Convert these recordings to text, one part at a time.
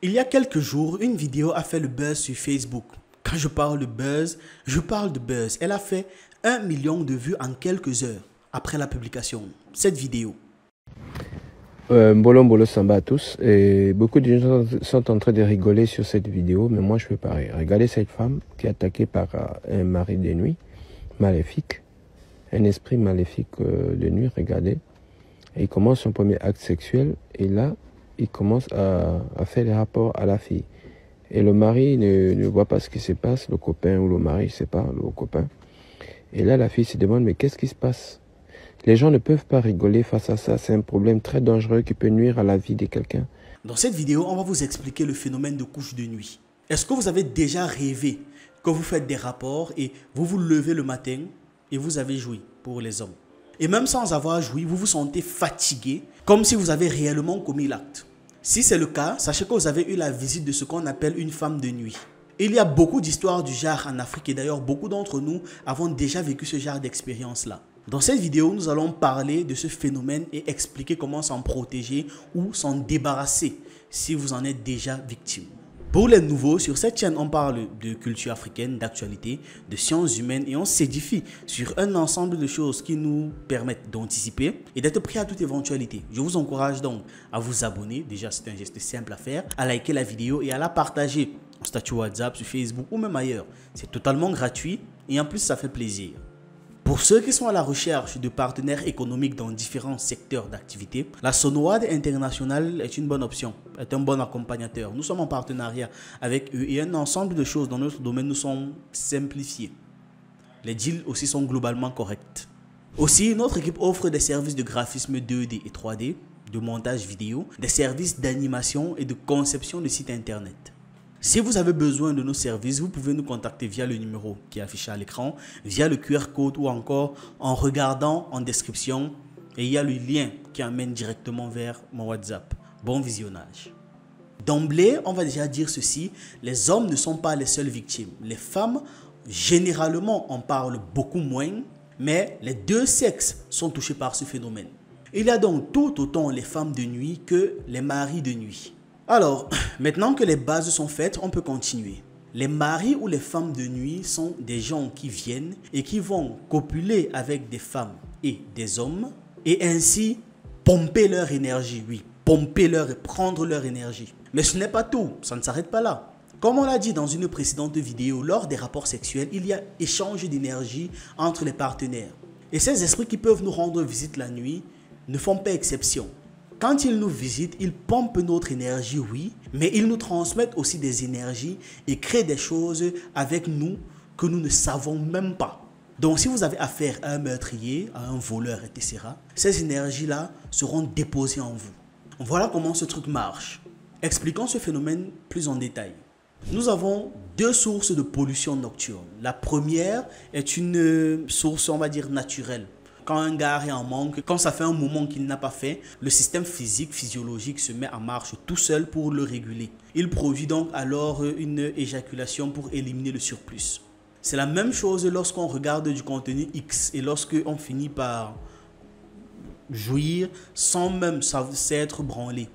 Il y a quelques jours, une vidéo a fait le buzz sur Facebook. Quand je parle de buzz, je parle de buzz. Elle a fait 1 million de vues en quelques heures après la publication. Cette vidéo. Mbolo Samba à tous. Et beaucoup de gens sont en train de rigoler sur cette vidéo, mais moi je fais pareil. Regardez cette femme qui est attaquée par un mari de nuit, maléfique, un esprit maléfique de nuit, regardez. Et il commence son premier acte sexuel et là, il commence à faire des rapports à la fille. Et le mari ne voit pas ce qui se passe, le copain ou le mari, je ne sais pas, le copain. Et là, la fille se demande, mais qu'est-ce qui se passe? Les gens ne peuvent pas rigoler face à ça. C'est un problème très dangereux qui peut nuire à la vie de quelqu'un. Dans cette vidéo, on va vous expliquer le phénomène de couche de nuit. Est-ce que vous avez déjà rêvé que vous faites des rapports et vous vous levez le matin et vous avez joui pour les hommes? Et même sans avoir joui, vous vous sentez fatigué, comme si vous avez réellement commis l'acte. Si c'est le cas, sachez que vous avez eu la visite de ce qu'on appelle une femme de nuit. Il y a beaucoup d'histoires du genre en Afrique et d'ailleurs beaucoup d'entre nous avons déjà vécu ce genre d'expérience-là. Dans cette vidéo, nous allons parler de ce phénomène et expliquer comment s'en protéger ou s'en débarrasser si vous en êtes déjà victime. Pour les nouveaux, sur cette chaîne, on parle de culture africaine, d'actualité, de sciences humaines et on s'édifie sur un ensemble de choses qui nous permettent d'anticiper et d'être prêts à toute éventualité. Je vous encourage donc à vous abonner, déjà c'est un geste simple à faire, à liker la vidéo et à la partager en statut WhatsApp, sur Facebook ou même ailleurs. C'est totalement gratuit et en plus ça fait plaisir. Pour ceux qui sont à la recherche de partenaires économiques dans différents secteurs d'activité, la Sonowad International est une bonne option, est un bon accompagnateur. Nous sommes en partenariat avec eux et un ensemble de choses dans notre domaine nous sont simplifiées. Les deals aussi sont globalement corrects. Aussi, notre équipe offre des services de graphisme 2D et 3D, de montage vidéo, des services d'animation et de conception de sites internet. Si vous avez besoin de nos services, vous pouvez nous contacter via le numéro qui est affiché à l'écran, via le QR code ou encore en regardant en description. Et il y a le lien qui amène directement vers mon WhatsApp. Bon visionnage. D'emblée, on va déjà dire ceci, les hommes ne sont pas les seules victimes. Les femmes, généralement, en parlent beaucoup moins, mais les deux sexes sont touchés par ce phénomène. Il y a donc tout autant les femmes de nuit que les maris de nuit. Alors, maintenant que les bases sont faites, on peut continuer. Les maris ou les femmes de nuit sont des gens qui viennent et qui vont copuler avec des femmes et des hommes et ainsi pomper leur énergie, oui, pomper leur et prendre leur énergie. Mais ce n'est pas tout, ça ne s'arrête pas là. Comme on l'a dit dans une précédente vidéo, lors des rapports sexuels, il y a échange d'énergie entre les partenaires. Et ces esprits qui peuvent nous rendre visite la nuit ne font pas exception. Quand ils nous visitent, ils pompent notre énergie, oui, mais ils nous transmettent aussi des énergies et créent des choses avec nous que nous ne savons même pas. Donc, si vous avez affaire à un meurtrier, à un voleur, etc., ces énergies-là seront déposées en vous. Voilà comment ce truc marche. Expliquons ce phénomène plus en détail. Nous avons deux sources de pollution nocturne. La première est une source, on va dire, naturelle. Quand un gars est en manque, quand ça fait un moment qu'il n'a pas fait, le système physique, physiologique se met en marche tout seul pour le réguler. Il produit donc alors une éjaculation pour éliminer le surplus. C'est la même chose lorsqu'on regarde du contenu X et lorsqu'on finit par jouir sans même s'être branlé.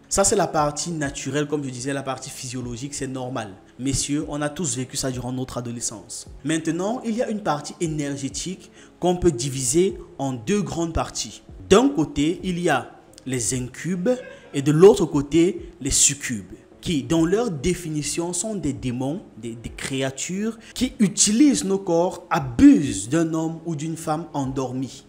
Ça, c'est la partie naturelle, comme je disais, la partie physiologique, c'est normal. Messieurs, on a tous vécu ça durant notre adolescence. Maintenant, il y a une partie énergétique qu'on peut diviser en deux grandes parties. D'un côté, il y a les incubes et de l'autre côté, les succubes, qui, dans leur définition, sont des démons, des créatures qui utilisent nos corps, abusent d'un homme ou d'une femme endormi.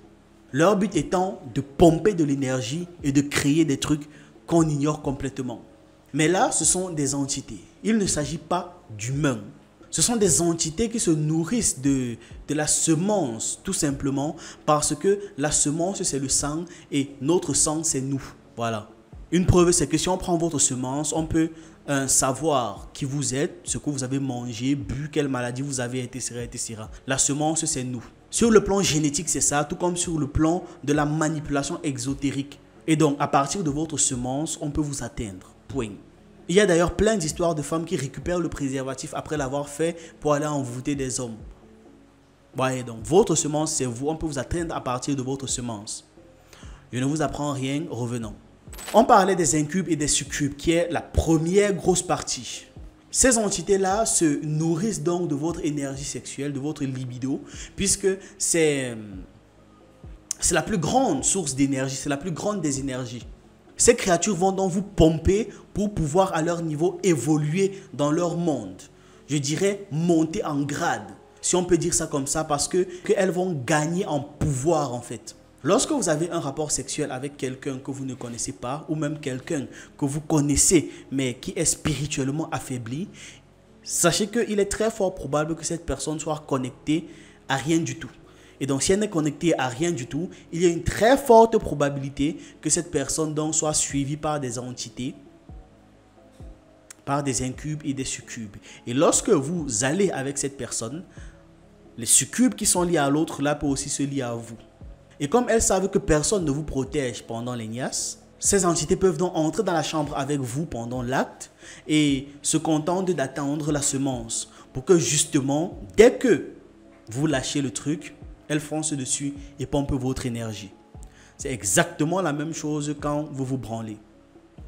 Leur but étant de pomper de l'énergie et de créer des trucs qu'on ignore complètement. Mais là, ce sont des entités. Il ne s'agit pas d'humains. Ce sont des entités qui se nourrissent de la semence, tout simplement, parce que la semence, c'est le sang et notre sang, c'est nous. Voilà. Une preuve, c'est que si on prend votre semence, on peut savoir qui vous êtes, ce que vous avez mangé, bu, quelle maladie vous avez, etc., etc. La semence, c'est nous. Sur le plan génétique, c'est ça, tout comme sur le plan de la manipulation exotérique. Et donc, à partir de votre semence, on peut vous atteindre. Point. Il y a d'ailleurs plein d'histoires de femmes qui récupèrent le préservatif après l'avoir fait pour aller envoûter des hommes. Voyez donc, votre semence, c'est vous. On peut vous atteindre à partir de votre semence. Je ne vous apprends rien, revenons. On parlait des incubes et des succubes, qui est la première grosse partie. Ces entités-là se nourrissent donc de votre énergie sexuelle, de votre libido, puisque c'est la plus grande source d'énergie, c'est la plus grande des énergies. Ces créatures vont donc vous pomper pour pouvoir à leur niveau évoluer dans leur monde. Je dirais monter en grade, si on peut dire ça comme ça, parce qu'elles vont gagner en pouvoir en fait. Lorsque vous avez un rapport sexuel avec quelqu'un que vous ne connaissez pas, ou même quelqu'un que vous connaissez, mais qui est spirituellement affaibli, sachez qu'il est très fort probable que cette personne soit connectée à rien du tout. Et donc, si elle n'est connectée à rien du tout, il y a une très forte probabilité que cette personne donc soit suivie par des entités, par des incubes et des succubes. Et lorsque vous allez avec cette personne, les succubes qui sont liés à l'autre là peuvent aussi se lier à vous. Et comme elles savent que personne ne vous protège pendant les niasses, ces entités peuvent donc entrer dans la chambre avec vous pendant l'acte et se contentent d'attendre la semence pour que justement, dès que vous lâchez le truc, elles foncent dessus et pompent votre énergie. C'est exactement la même chose quand vous vous branlez.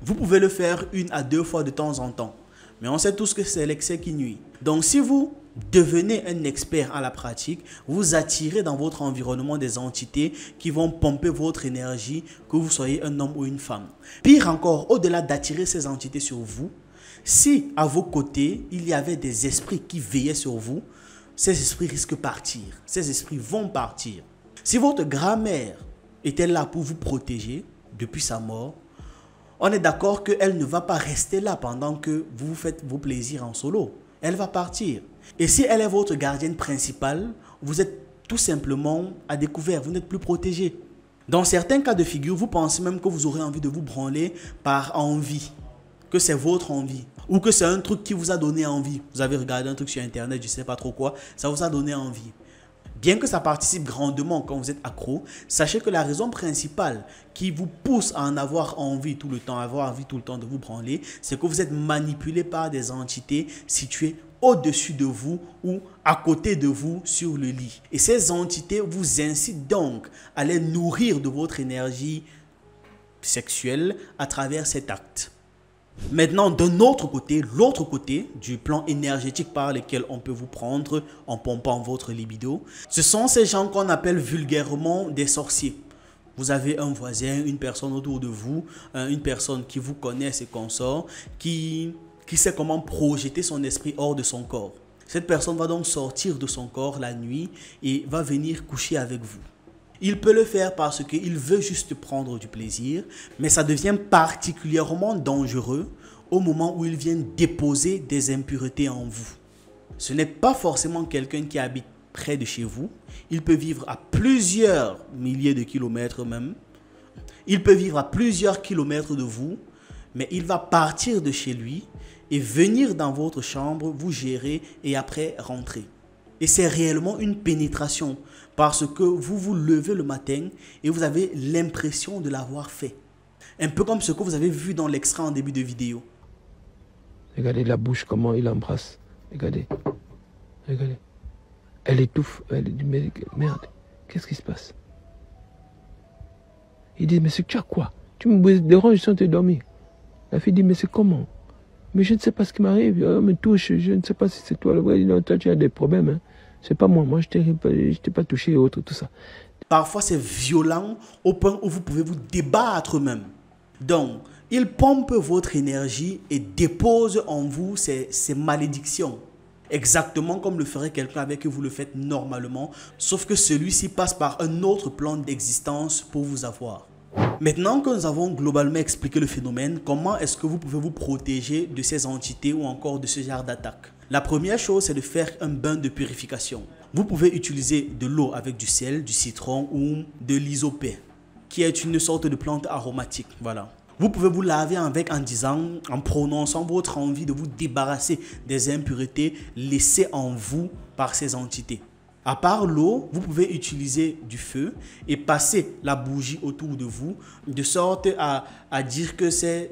Vous pouvez le faire 1 à 2 fois de temps en temps, mais on sait tous que c'est l'excès qui nuit. Donc si vous devenez un expert à la pratique, vous attirez dans votre environnement des entités qui vont pomper votre énergie, que vous soyez un homme ou une femme. Pire encore, au-delà d'attirer ces entités sur vous, si à vos côtés, il y avait des esprits qui veillaient sur vous, ces esprits risquent de partir. Ces esprits vont partir. Si votre grand-mère était là pour vous protéger depuis sa mort, on est d'accord qu'elle ne va pas rester là pendant que vous faites vos plaisirs en solo. Elle va partir. Et si elle est votre gardienne principale, vous êtes tout simplement à découvert, vous n'êtes plus protégé. Dans certains cas de figure, vous pensez même que vous aurez envie de vous branler par envie, que c'est votre envie, ou que c'est un truc qui vous a donné envie. Vous avez regardé un truc sur internet, je ne sais pas trop quoi, ça vous a donné envie. Bien que ça participe grandement quand vous êtes accro, sachez que la raison principale qui vous pousse à en avoir envie tout le temps, avoir envie tout le temps de vous branler, c'est que vous êtes manipulé par des entités situées au-dessus de vous ou à côté de vous sur le lit. Et ces entités vous incitent donc à les nourrir de votre énergie sexuelle à travers cet acte. Maintenant, d'un autre côté, l'autre côté du plan énergétique par lequel on peut vous prendre en pompant votre libido, ce sont ces gens qu'on appelle vulgairement des sorciers. Vous avez un voisin, une personne autour de vous, une personne qui vous connaît et consort, qui sait comment projeter son esprit hors de son corps. Cette personne va donc sortir de son corps la nuit et va venir coucher avec vous. Il peut le faire parce qu'il veut juste prendre du plaisir, mais ça devient particulièrement dangereux au moment où il vient déposer des impuretés en vous. Ce n'est pas forcément quelqu'un qui habite près de chez vous. Il peut vivre à plusieurs milliers de kilomètres même. Il peut vivre à plusieurs kilomètres de vous, mais il va partir de chez lui et venir dans votre chambre, vous gérer et après rentrer. Et c'est réellement une pénétration parce que vous vous levez le matin et vous avez l'impression de l'avoir fait. Un peu comme ce que vous avez vu dans l'extrait en début de vidéo. Regardez la bouche, comment il embrasse. Regardez. Regardez. Elle étouffe. Elle dit, mais merde, qu'est-ce qui se passe? Il dit, mais c'est tu as quoi? Tu me déranges sans te dormir. La fille dit, mais c'est comment? Mais je ne sais pas ce qui m'arrive. On me touche, je ne sais pas si c'est toi. Non, toi, tu as des problèmes. Hein. C'est pas moi. Moi, je t'ai pas touché et autres, tout ça. Parfois, c'est violent au point où vous pouvez vous débattre même. Donc, il pompe votre énergie et dépose en vous ces malédictions. Exactement comme le ferait quelqu'un avec qui vous le faites normalement. Sauf que celui-ci passe par un autre plan d'existence pour vous avoir. Maintenant que nous avons globalement expliqué le phénomène, comment est-ce que vous pouvez vous protéger de ces entités ou encore de ce genre d'attaque? La première chose, c'est de faire un bain de purification. Vous pouvez utiliser de l'eau avec du sel, du citron ou de l'isopée, qui est une sorte de plante aromatique. Voilà. Vous pouvez vous laver avec en prononçant votre envie de vous débarrasser des impuretés laissées en vous par ces entités. À part l'eau, vous pouvez utiliser du feu et passer la bougie autour de vous de sorte à dire que ces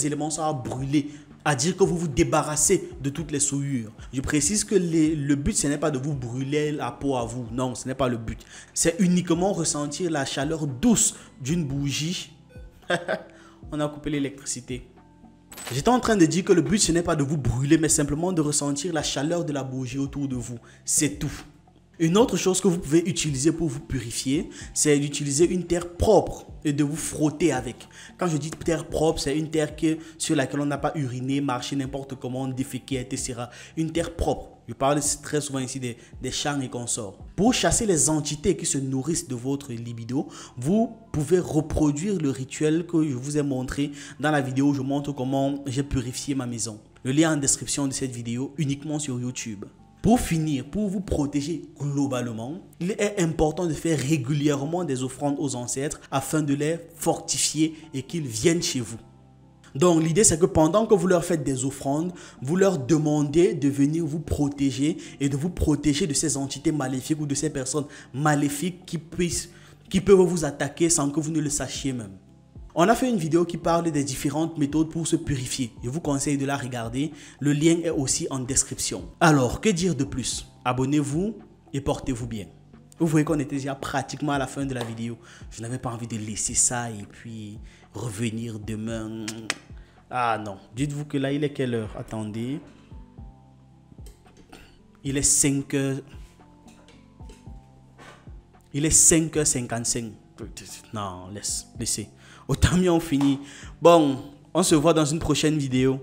éléments sont brûlés, à dire que vous vous débarrassez de toutes les souillures. Je précise que le but, ce n'est pas de vous brûler la peau à vous. Non, ce n'est pas le but. C'est uniquement ressentir la chaleur douce d'une bougie on a coupé l'électricité. J'étais en train de dire que le but, ce n'est pas de vous brûler, mais simplement de ressentir la chaleur de la bougie autour de vous. C'est tout. Une autre chose que vous pouvez utiliser pour vous purifier, c'est d'utiliser une terre propre et de vous frotter avec. Quand je dis terre propre, c'est une terre sur laquelle on n'a pas uriné, marché n'importe comment, déféqué, etc. Une terre propre. Je parle très souvent ici des champs et consorts. Pour chasser les entités qui se nourrissent de votre libido, vous pouvez reproduire le rituel que je vous ai montré dans la vidéo où je montre comment j'ai purifié ma maison. Le lien en description de cette vidéo, uniquement sur YouTube. Pour finir, pour vous protéger globalement, il est important de faire régulièrement des offrandes aux ancêtres afin de les fortifier et qu'ils viennent chez vous. Donc l'idée c'est que pendant que vous leur faites des offrandes, vous leur demandez de venir vous protéger et de vous protéger de ces entités maléfiques ou de ces personnes maléfiques qui peuvent vous attaquer sans que vous ne le sachiez même. On a fait une vidéo qui parle des différentes méthodes pour se purifier. Je vous conseille de la regarder. Le lien est aussi en description. Alors, que dire de plus? Abonnez-vous et portez-vous bien. Vous voyez qu'on était déjà pratiquement à la fin de la vidéo. Je n'avais pas envie de laisser ça et puis revenir demain. Ah non. Dites-vous que là, il est quelle heure? Attendez. Il est 5h. Il est 5h55. Non, laissez. Autant mieux on finit. Bon, on se voit dans une prochaine vidéo.